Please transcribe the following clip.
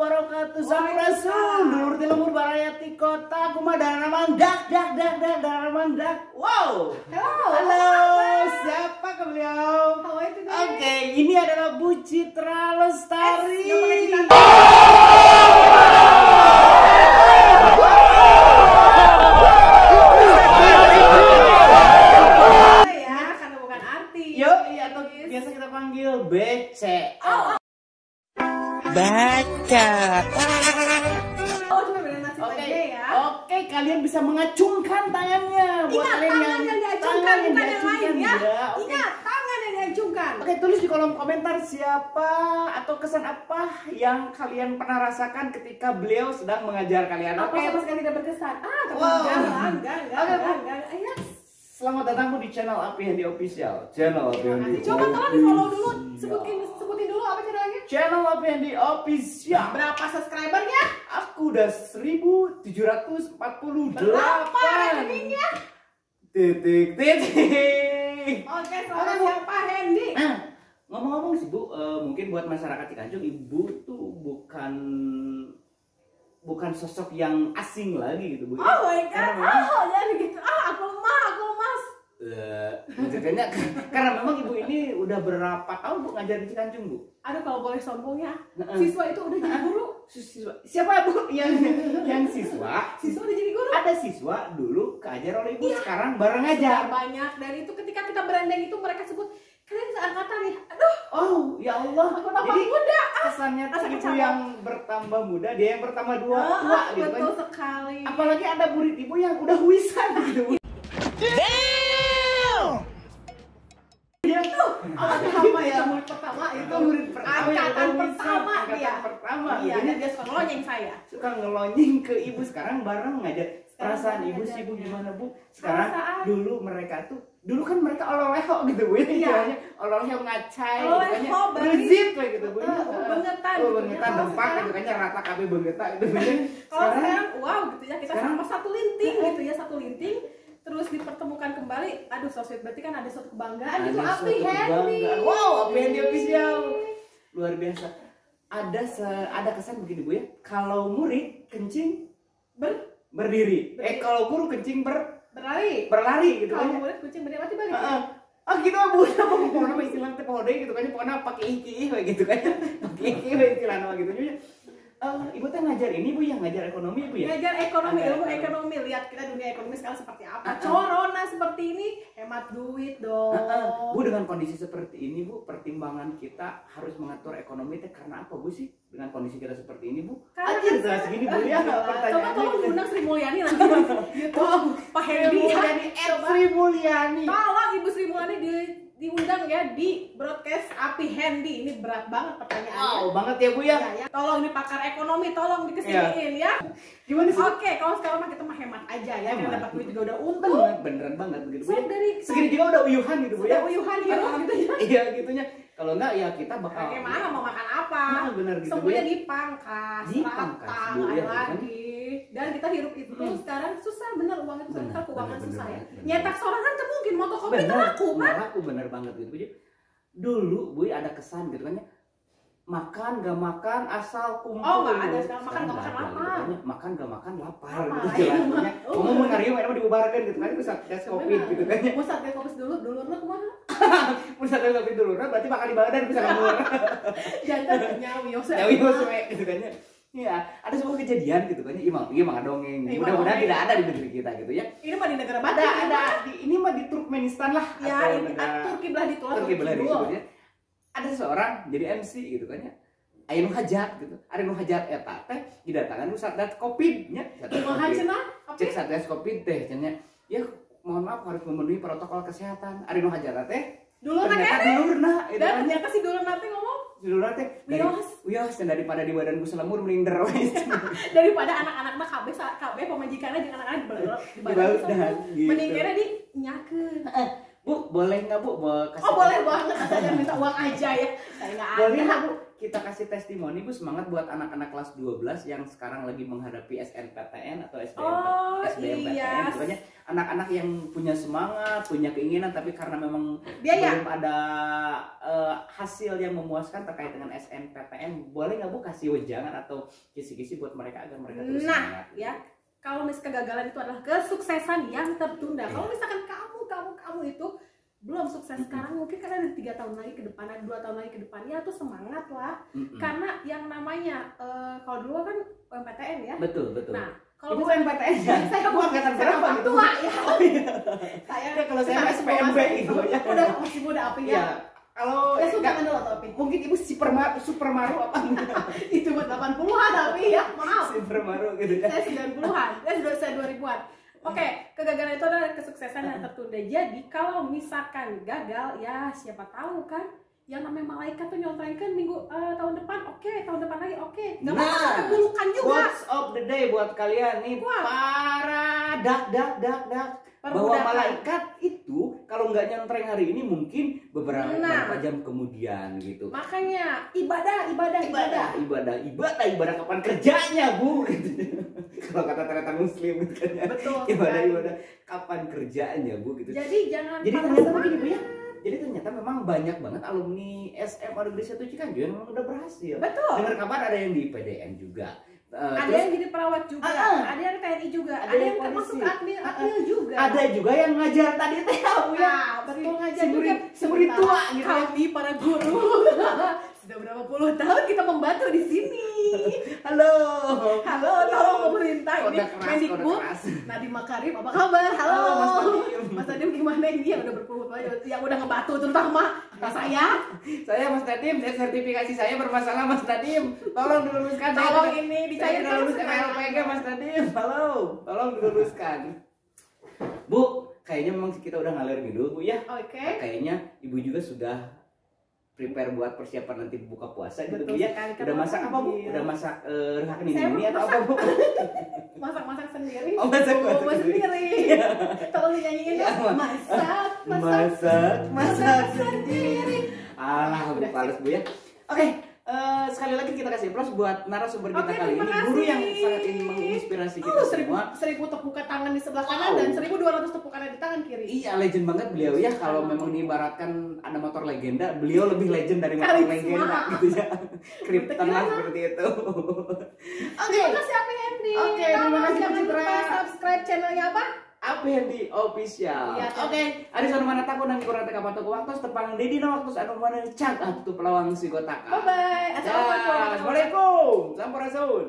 wabarakatuh. Sampurasun dulur ti lembur barayati kota kumadana mangdak dak. Wow. Halo, siapa beliau? Oke, ini adalah Bu Citra Lestari. Biasa kita panggil BC. Baca. Oke, kalian bisa mengacungkan tangannya. Buat kalian tangan yang diacungkan, bukan yang lain ya. Oke. Ingat, tangan yang diacungkan. Oke, tulis di kolom komentar siapa atau kesan apa yang kalian pernah rasakan ketika beliau sedang mengajar kalian. Apa Oke. sama sekali tidak berkesan? Enggak. Ayo. Selamat datang di channel Api Handi Official. Channel Api Handi. Coba tolong di follow dulu. Sebutin dulu apa channelnya? Channel Api Handi Official. Berapa subscribernya? Aku udah 1748. Berapa rekeningnya? Titik. Oke, soalnya siapa Hendy? Nah, ngomong-ngomong sih Bu, mungkin buat masyarakat Cikanjung, Ibu tuh bukan sosok yang asing lagi gitu Bu. Oh my god, jadi gitu. Aku lemas. Karena memang Ibu ini udah berapa tahun Bu ngajar di Cikanjung Bu? Aduh, kalau boleh sombong ya, siswa itu udah jadi guru. Siapa Bu yang siswa? Siswa udah jadi guru. Ada siswa dulu keajar oleh Ibu, sekarang bareng aja. Banyak dari itu ketika kita berandeng itu mereka sebut kalian seangkatan nih. Aduh. Oh ya Allah. Aku tambah muda. Kesannya tuh Ibu yang bertambah muda, dia yang bertambah tua gitu kan. Betul sekali. Apalagi ada murid Ibu yang udah wisan gitu Bu. Apa ya, murid pertama itu murid pertama angkatan pertama dia. Iya, dia suka ngelonyeng saya. Suka ngelonyeng ke Ibu, sekarang bareng ngajar. Perasaan Ibu sih Bu gimana Bu? Sekarang dulu mereka kan mereka oleh-oleho gitu Bu. Istilahnya oleh-oleho ngacai gitu kan. Rezit kayak gitu Bu. Bengetan dempak gitu kan, rata kabeh bengetan gitu Bu. Kalau sekarang wow gitu ya, kita sama satu linting gitu ya, satu linting terus dipertemukan kembali. Aduh, so sweet, berarti kan ada suatu kebanggaan gitu. Api Hendy. Wow, Api Handi Official. Luar biasa. Ada kesan begini Bu ya. Kalau murid kencing berdiri. Kalau guru kencing berlari gitu kan. Kalau murid kencing berdiri berarti balik. Gitu Bu. Pokoknya istilah teh pode gitu kan. Pokoknya pakai iki gitu kan. Pakai iki istilah gitu. Ibu teh ngajar ini Bu, yang ngajar ekonomi Bu ya? Ngajar ekonomi, ilmu ekonomi. Lihat kita dunia ekonomi sekarang seperti apa. Corona seperti ini, hemat duit dong. Bu, dengan kondisi seperti ini Bu, pertimbangan kita harus mengatur ekonomi teh karena apa Bu sih? Dengan kondisi kita seperti ini Bu? Anjir, jelas gini Bu ya, pertanyaannya. Coba tolong undang Sri Mulyani nanti. Pak Hendy ya. Sri Mulyani. Tolong Ibu Sri Mulyani diundang ya di broadcast Api Hendy. Ini berat banget pertanyaannya. Wow, banget ya Bu ya. Tolong ini pakar ekonomi, tolong dikesiniin ya. Gimana sih? Oke, kalau sekarang mah kita mah hemat aja ya. Kita dapat duit juga udah untung. Beneran banget begitu Bu ya. Segini juga udah uyuhan gitu Bu ya. Udah uyuhan gitu ya. Iya gitunya. Kalau enggak ya kita bakal bagaimana mau makan apa? Bener gitu Bu semuanya ya. dipangkas, Bu ya. lagi. Dan kita hirup itu sekarang susah, bener, uang itu kan keuangan susah ya. Nyetak sorangan kan mungkin, motokopi itu laku kan? Laku bener banget gitu Bu. Dulu Bu ada kesan gitu kan ya. Makan gak makan asal kumpul. Oh nggak ada, sekarang makan gak makan lapar. Makan gak makan lapar gitu istilahnya. Ngomong ngariung emang dibubarkan gitu kan, itu Satgas Covid gitu kan. Mau Satgas Covid dulurnya kemana? Mau Satgas Covid dulurnya berarti makan di badan bisa ngambur. Jangan nyawi yose gitu kan ya. Iya, ada sebuah kejadian gitu kan. Iya mah dongeng. Mudah-mudahan tidak ada di negeri kita gitu ya. Ini mah di negara mana? Ada ini mah di Turkmenistan lah. Ya, Turki belah di ya. Ada seseorang jadi MC gitu kan ya. Aya nu hajat gitu. Ari nu hajat eta teh didatangan ku Satgas Covid nya. Cek Satgas Covid teh cenah. Ya, mohon maaf harus memenuhi protokol kesehatan. Ari nu hajat teh dulurna itu kan. Ternyata si dulurna teh ngomong dulurna teh wios daripada di badan ku selemur mending derwes. Daripada anak-anakna kabeh pamajikanna jeung anak-anak di badan mending kere di nyakeun. Bu, boleh nggak Bu? Oh boleh banget, saya minta uang aja ya. Saya nggak ada. Boleh nggak Bu? kita kasih testimoni Bu, semangat buat anak-anak kelas 12 yang sekarang lagi menghadapi SNPTN atau SBMPTN. Pokoknya anak-anak yang punya semangat, punya keinginan tapi karena memang belum ada hasil yang memuaskan terkait dengan SNPTN, boleh nggak Bu kasih wejangan atau kisi-kisi buat mereka agar mereka terus semangat? Ya, kalau misalkan kegagalan itu adalah kesuksesan yang tertunda. Kalau misalkan kamu itu belum sukses sekarang, mungkin karena ada 3 tahun lagi ke depan, ada 2 tahun lagi ke depannya, tuh semangat lah. Karena yang namanya kalau dulu kan UMPTN ya. Betul. Nah, kalau Ibu UMPTN ya? saya angkatan berapa gitu? Tua ya. Oh iya. Saya kalau saya SPMB gitu ya. Udah masih muda api ya. Kalau suka dulu atau api? Mungkin Ibu Super Maru apa? Itu buat 80-an api ya. Maaf. Super Maru gitu ya. Saya 90-an. Saya 2000-an. Oke, kegagalan itu adalah kesuksesan yang tertunda. Jadi kalau misalkan gagal, ya siapa tahu kan, yang namanya malaikat tuh nyontrengkan minggu tahun depan, oke, tahun depan lagi, oke. Gak apa-apa, bulukan juga. Quotes of the day buat kalian nih, para dak bahwa malaikat itu kalau nggak nyentreng hari ini mungkin beberapa jam kemudian gitu. Makanya ibadah kapan kerjanya Bu? Kalau kata ternyata Muslim gitu kan ya. Betul. Ibadah kapan kerjanya Bu gitu. Jadi jangan. Jadi ternyata begini Bu ya. Jadi ternyata memang banyak banget alumni SMA Negeri 1 Cikanjur yang memang udah berhasil. Betul. Dengar kabar ada yang di PDN juga. Ada yang jadi perawat juga, ada yang TNI juga, ada yang termasuk admil juga. Ada juga yang ngajar tadi teh Bu ya. Betul, ngajar juga. Murid tua gitu. Kami para guru sudah berapa puluh tahun kita membantu di sini. Halo, tolong pemerintah ini Mendikbud Nadiem Makarim, apa kabar? Halo Mas Nadiem gimana ini yang udah berpuluh-puluh yang udah ngebantu terutama saya Mas Nadiem, sertifikasi saya bermasalah Mas Nadiem, tolong diluruskan. Tolong ini dicairkan lulus MLPG Mas Nadiem, halo, tolong diluruskan. Bu, kayaknya memang kita udah ngalir gitu Bu ya. Oke. Kayaknya Ibu juga sudah prepare buat persiapan nanti buka puasa gitu Bu ya. Sekali, udah masak apa Bu? Udah masak rehakan ini atau apa Bu? Masak sendiri. Oh, masak sendiri. Tolong dinyanyiin ya. Masak sendiri. Alah, udah pales Bu ya. Oke, sekali lagi kita kasih applause buat narasumber kita kali ini, guru yang sangat menginspirasi kita semua. 1000 tepukan tangan di sebelah kanan dan 1200 tepukan di tangan kiri. Iya, legend banget beliau ya. Kalau memang diibaratkan ada motor legenda, beliau lebih legend dari motor legenda gitu ya. Krypton lah seperti itu. Terima kasih Api Hendy. Oke, terima kasih Jangan lupa subscribe channelnya apa? Api Hendy Official. Oke, ada satu mana takut dan kurang teka patok waktu tepang Dedi na waktu anu mana cak atuh pelawang si gotaka. Bye bye. Assalamualaikum. Sampurasun.